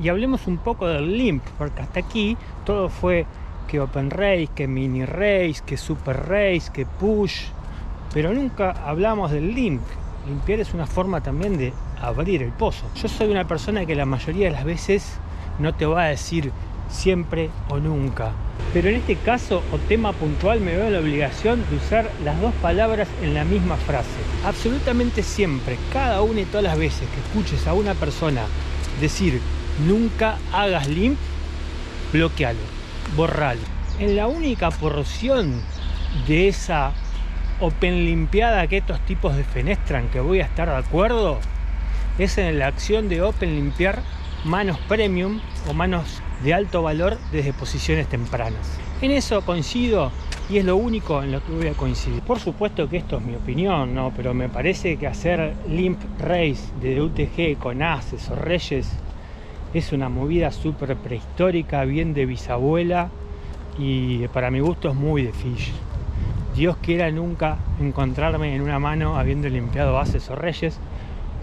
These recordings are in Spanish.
Y hablemos un poco del limp, porque hasta aquí todo fue que open race, que mini race, que super race, que push, pero nunca hablamos del limp. Limpiar es una forma también de abrir el pozo. Yo soy una persona que la mayoría de las veces no te va a decir siempre o nunca, pero en este caso o tema puntual me veo en la obligación de usar las dos palabras en la misma frase. Absolutamente siempre, cada una y todas las veces que escuches a una persona decir nunca hagas limp, bloquealo, borralo. En la única porción de esa open limpiada que estos tipos defenestran que voy a estar de acuerdo es en la acción de open limpiar manos premium o manos de alto valor desde posiciones tempranas. En eso coincido y es lo único en lo que voy a coincidir. Por supuesto que esto es mi opinión, ¿no? Pero me parece que hacer limp race de UTG con ases o reyes es una movida súper prehistórica, bien de bisabuela, y para mi gusto es muy de fish. Dios quiera nunca encontrarme en una mano habiendo limpiado ases o reyes,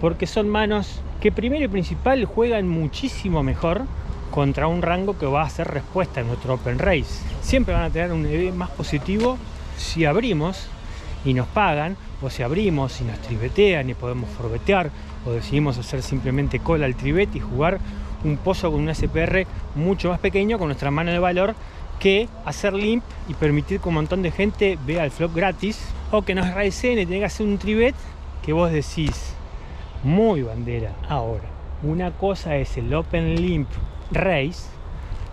porque son manos que primero y principal juegan muchísimo mejor contra un rango que va a hacer respuesta en nuestro open race. Siempre van a tener un EV más positivo si abrimos y nos pagan, o si abrimos y nos tribetean y podemos forbetear, o decidimos hacer simplemente cola al tribet y jugar un pozo con un SPR mucho más pequeño con nuestra mano de valor, que hacer limp y permitir que un montón de gente vea el flop gratis, o que nos raicen y tenga que hacer un tribet que vos decís muy bandera. Ahora, una cosa es el open limp race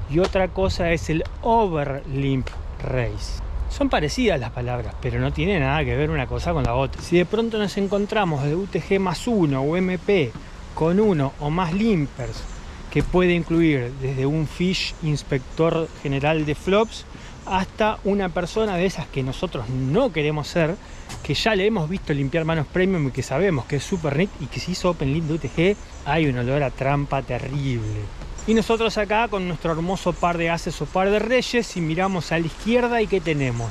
y otra cosa es el over limp race. Son parecidas las palabras, pero no tiene nada que ver una cosa con la otra. Si de pronto nos encontramos de UTG más 1 o MP con uno o más limpers, que puede incluir desde un fish inspector general de flops hasta una persona de esas que nosotros no queremos ser, que ya le hemos visto limpiar manos premium y que sabemos que es super neat y que si hizo open limp de UTG hay un olor a trampa terrible. Y nosotros acá con nuestro hermoso par de ases o par de reyes, y miramos a la izquierda y ¿qué tenemos?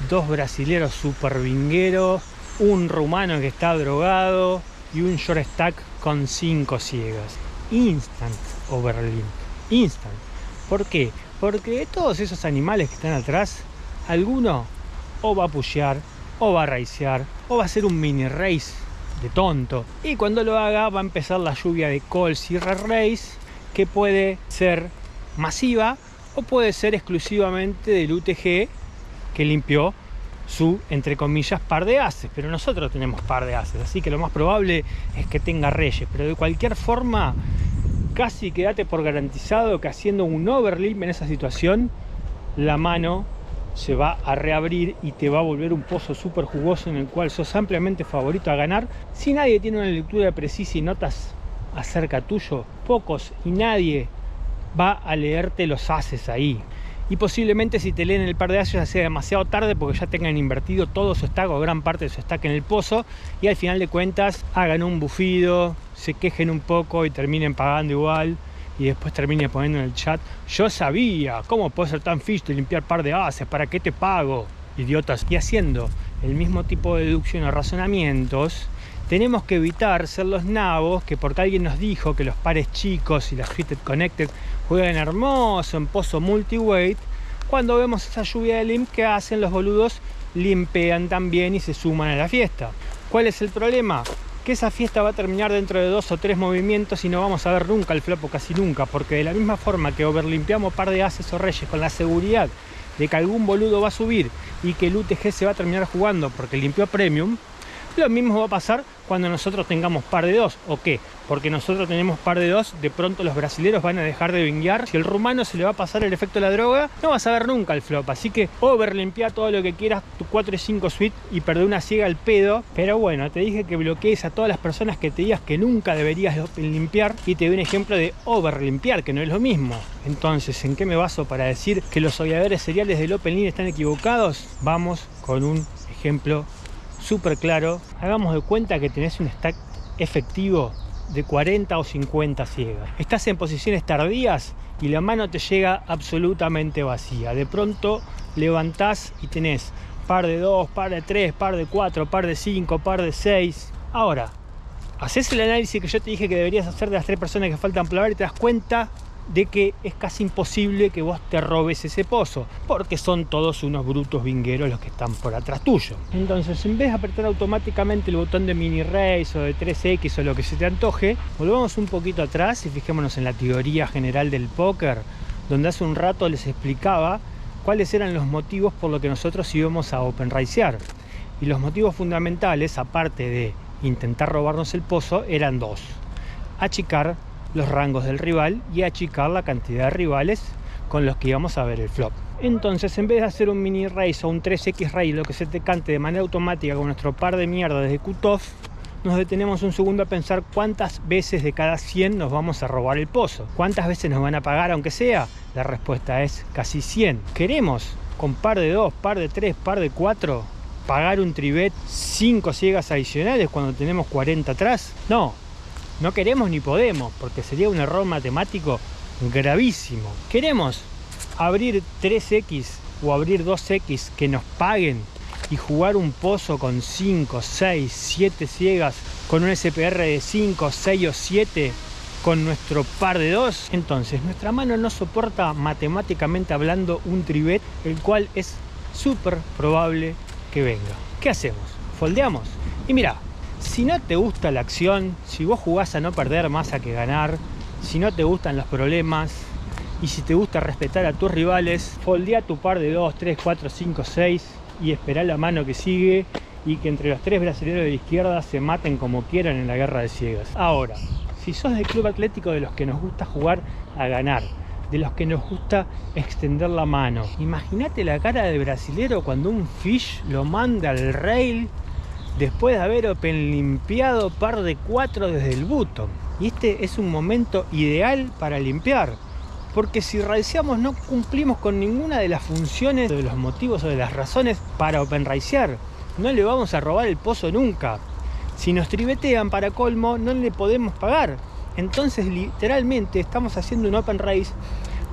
Dos brasileros super vingueros, un rumano que está drogado y un short stack con 5 ciegas. Instant overlimp, instant. ¿Por qué? Porque de todos esos animales que están atrás, alguno o va a pushear, o va a racear, o va a hacer un mini race de tonto, y cuando lo haga va a empezar la lluvia de calls y race, que puede ser masiva o puede ser exclusivamente del UTG que limpió su, entre comillas, par de ases. Pero nosotros tenemos par de ases, así que lo más probable es que tenga reyes. Pero de cualquier forma, casi quédate por garantizado que haciendo un overlimp en esa situación, la mano se va a reabrir y te va a volver un pozo súper jugoso en el cual sos ampliamente favorito a ganar. Si nadie tiene una lectura precisa y notas acerca tuyo, pocos y nadie va a leerte los ases ahí. Y posiblemente si te leen el par de ases ya sea demasiado tarde, porque ya tengan invertido todo su stack o gran parte de su stack en el pozo, y al final de cuentas hagan un bufido, se quejen un poco y terminen pagando igual, y después terminen poniendo en el chat: yo sabía, ¿cómo puedo ser tan fish de limpiar par de ases? ¿Para qué te pago? Idiotas. Y haciendo el mismo tipo de deducción o razonamientos, tenemos que evitar ser los nabos que, porque alguien nos dijo que los pares chicos y las Fitted Connected juegan hermoso en pozo multiweight, cuando vemos esa lluvia de limp que hacen, los boludos limpean también y se suman a la fiesta. ¿Cuál es el problema? Que esa fiesta va a terminar dentro de 2 o 3 movimientos y no vamos a ver nunca el flop, o casi nunca, porque de la misma forma que overlimpiamos par de ases o reyes con la seguridad de que algún boludo va a subir y que el UTG se va a terminar jugando porque limpió premium, lo mismo va a pasar cuando nosotros tengamos par de 2. ¿O qué? Porque nosotros tenemos par de 2, de pronto los brasileros van a dejar de vinguear. Si el rumano se le va a pasar el efecto de la droga, no vas a ver nunca el flop. Así que overlimpia todo lo que quieras, tu 4 y 5 suite, y perdé una ciega al pedo. Pero bueno, te dije que bloquees a todas las personas que te digas que nunca deberías limpiar, y te doy un ejemplo de overlimpiar, que no es lo mismo. Entonces, ¿en qué me baso para decir que los obviadores seriales del open line están equivocados? Vamos con un ejemplo súper claro. Hagamos de cuenta que tenés un stack efectivo de 40 o 50 ciegas. Estás en posiciones tardías y la mano te llega absolutamente vacía. De pronto levantás y tenés par de 2, par de 3, par de 4, par de 5, par de 6. Ahora, haces el análisis que yo te dije que deberías hacer de las 3 personas que faltan por hablar y te das cuenta de que es casi imposible que vos te robes ese pozo, porque son todos unos brutos vingueros los que están por atrás tuyo. Entonces, en vez de apretar automáticamente el botón de mini race o de 3X o lo que se te antoje, volvamos un poquito atrás y fijémonos en la teoría general del póker, donde hace un rato les explicaba cuáles eran los motivos por los que nosotros íbamos a open racear. Y los motivos fundamentales, aparte de intentar robarnos el pozo, eran dos: achicar los rangos del rival y achicar la cantidad de rivales con los que íbamos a ver el flop. Entonces, en vez de hacer un mini race o un 3X race, lo que se te cante de manera automática con nuestro par de mierda desde cutoff, nos detenemos un segundo a pensar cuántas veces de cada 100 nos vamos a robar el pozo. ¿Cuántas veces nos van a pagar aunque sea? La respuesta es casi 100. ¿Queremos con par de 2, par de 3, par de 4 pagar un tribet 5 ciegas adicionales cuando tenemos 40 atrás? No queremos ni podemos, porque sería un error matemático gravísimo. ¿Queremos abrir 3X o abrir 2X que nos paguen y jugar un pozo con 5, 6, 7 ciegas con un SPR de 5, 6 o 7 con nuestro par de 2? Entonces, nuestra mano no soporta matemáticamente hablando un tribet, el cual es súper probable que venga. ¿Qué hacemos? ¿Foldeamos? Y mira, si no te gusta la acción, si vos jugás a no perder más a que ganar, si no te gustan los problemas y si te gusta respetar a tus rivales, foldea tu par de 2, 3, 4, 5, 6 y esperá la mano que sigue y que entre los 3 brasileños de la izquierda se maten como quieran en la guerra de ciegas. Ahora, si sos del club atlético de los que nos gusta jugar a ganar, de los que nos gusta extender la mano, imagínate la cara del brasilero cuando un fish lo manda al rail después de haber open limpiado par de 4 desde el bottom. Y este es un momento ideal para limpiar, porque si raceamos no cumplimos con ninguna de las funciones, de los motivos o de las razones para open racear. No le vamos a robar el pozo nunca. Si nos tribetean, para colmo, no le podemos pagar. Entonces literalmente estamos haciendo un open race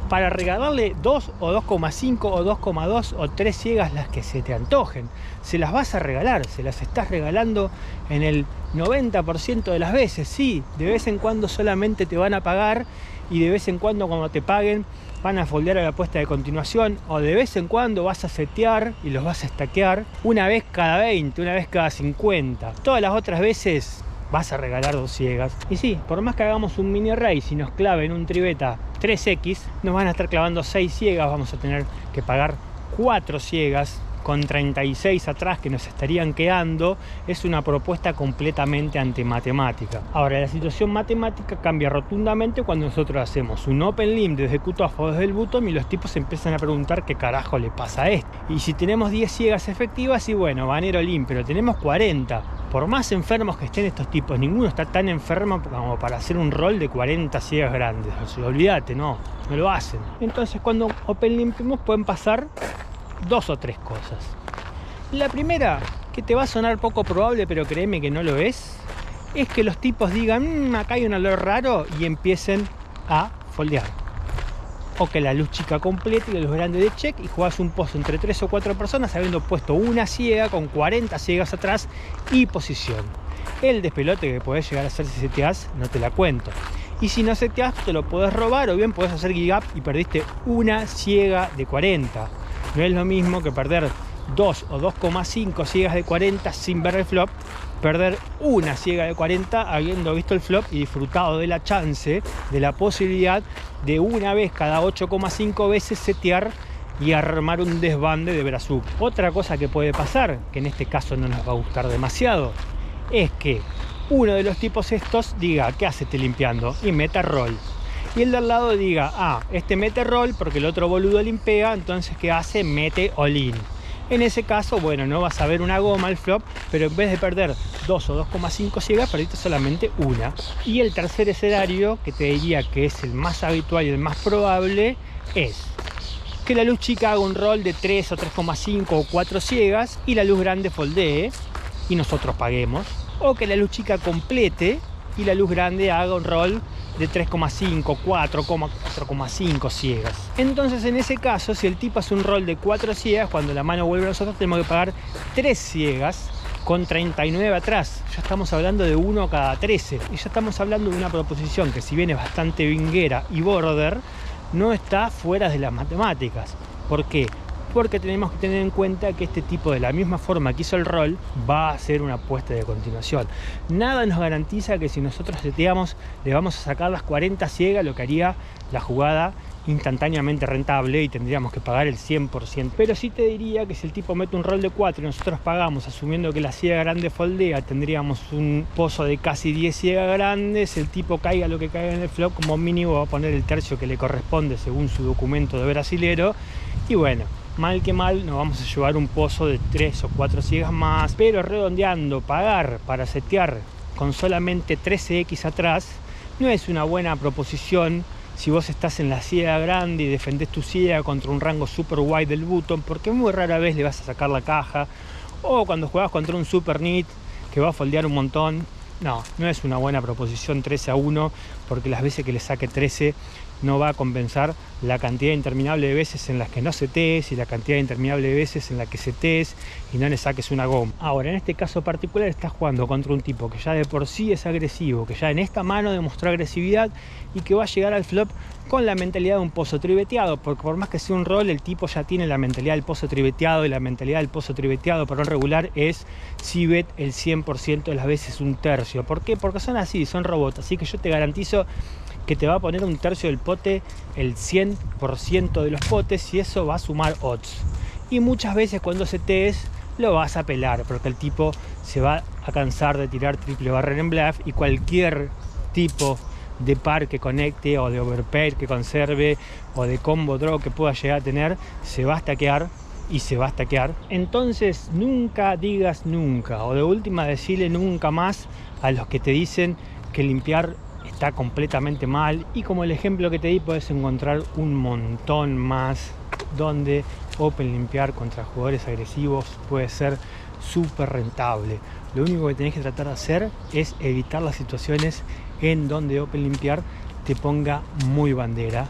para regalarle 2 o 2,5 o 2,2 o 3 ciegas, las que se te antojen. Se las vas a regalar, se las estás regalando en el 90% de las veces. Sí, de vez en cuando solamente te van a pagar y de vez en cuando cuando te paguen van a foldear a la apuesta de continuación, o de vez en cuando vas a setear y los vas a stackear una vez cada 20, una vez cada 50. Todas las otras veces vas a regalar 2 ciegas. Y sí, por más que hagamos un mini race y nos claven un tribeta 3X, nos van a estar clavando 6 ciegas, vamos a tener que pagar 4 ciegas con 36 atrás que nos estarían quedando. Es una propuesta completamente antimatemática. Ahora, la situación matemática cambia rotundamente cuando nosotros hacemos un open limp desde cutoff o desde el bottom y los tipos empiezan a preguntar qué carajo le pasa a esto. Y si tenemos 10 ciegas efectivas, y bueno, banero limp, pero tenemos 40. Por más enfermos que estén estos tipos, ninguno está tan enfermo como para hacer un rol de 40 ciegas grandes. O sea, olvídate, no lo hacen. Entonces, cuando open limpemos pueden pasar 2 o 3 cosas. La primera, que te va a sonar poco probable, pero créeme que no lo es que los tipos digan, acá hay un olor raro, y empiecen a foldear. O que la luz chica completa y la luz grande de check, y jugás un pozo entre 3 o 4 personas habiendo puesto una ciega con 40 ciegas atrás y posición. El despelote que podés llegar a hacer si seteás, no te la cuento. Y si no seteás, te lo podés robar, o bien podés hacer gig up y perdiste una ciega de 40. No es lo mismo que perder 2 o 2,5 ciegas de 40 sin ver el flop, perder una ciega de 40 habiendo visto el flop y disfrutado de la chance, de la posibilidad de una vez cada 8,5 veces setear y armar un desbande de brazuca. Otra cosa que puede pasar, que en este caso no nos va a gustar demasiado, es que uno de los tipos estos diga, ¿qué hace este limpiando? Y meta roll. Y el de al lado diga, este mete roll porque el otro boludo limpea, entonces ¿qué hace? Mete all-in. En ese caso, bueno, no vas a ver una goma al flop, pero en vez de perder 2 o 2,5 ciegas, perdiste solamente una. Y el tercer escenario, que te diría que es el más habitual y el más probable, es que la luz chica haga un roll de 3 o 3,5 o 4 ciegas y la luz grande foldee y nosotros paguemos. O que la luz chica complete y la luz grande haga un roll de 3,5, 4,5 ciegas. Entonces, en ese caso, si el tipo hace un roll de 4 ciegas, cuando la mano vuelve a nosotros tenemos que pagar 3 ciegas con 39 atrás. Ya estamos hablando de 1 cada 13. Y ya estamos hablando de una proposición que, si bien es bastante vinguera y border, no está fuera de las matemáticas. ¿Por qué? Porque tenemos que tener en cuenta que este tipo, de la misma forma que hizo el roll, va a hacer una apuesta de continuación. Nada nos garantiza que si nosotros seteamos le vamos a sacar las 40 ciegas, lo que haría la jugada instantáneamente rentable y tendríamos que pagar el 100%. Pero sí te diría que si el tipo mete un roll de 4 y nosotros pagamos asumiendo que la ciega grande foldea, tendríamos un pozo de casi 10 ciegas grandes. El tipo caiga lo que caiga en el flop, como mínimo va a poner el tercio que le corresponde según su documento de brasilero. Y bueno, mal que mal nos vamos a llevar un pozo de 3 o 4 ciegas más, pero redondeando, pagar para setear con solamente 13x atrás no es una buena proposición si vos estás en la ciega grande y defendés tu ciega contra un rango super wide del button, porque muy rara vez le vas a sacar la caja, o cuando jugás contra un super nit que va a foldear un montón. No es una buena proposición 13-1, porque las veces que le saque 13 no va a compensar la cantidad interminable de veces en las que no setees y la cantidad interminable de veces en la que setees y no le saques una goma. Ahora, en este caso particular estás jugando contra un tipo que ya de por sí es agresivo, que ya en esta mano demostró agresividad y que va a llegar al flop con la mentalidad de un pozo tribeteado, porque por más que sea un roll, el tipo ya tiene la mentalidad del pozo tribeteado, y la mentalidad del pozo tribeteado para un regular es si bet el 100% de las veces un tercio. ¿Por qué? Porque son así, son robots, así que yo te garantizo que te va a poner un tercio del pote el 100% de los potes, y eso va a sumar odds. Y muchas veces cuando setees lo vas a pelar, porque el tipo se va a cansar de tirar triple barrera en bluff, y cualquier tipo de par que conecte, o de overpair que conserve, o de combo draw que pueda llegar a tener, se va a stackear y se va a stackear. Entonces nunca digas nunca, o de última decirle nunca más a los que te dicen que limpiar está completamente mal. Y como el ejemplo que te di, puedes encontrar un montón más donde open limpiar contra jugadores agresivos puede ser súper rentable. Lo único que tenés que tratar de hacer es evitar las situaciones en donde open limpiar te ponga muy bandera.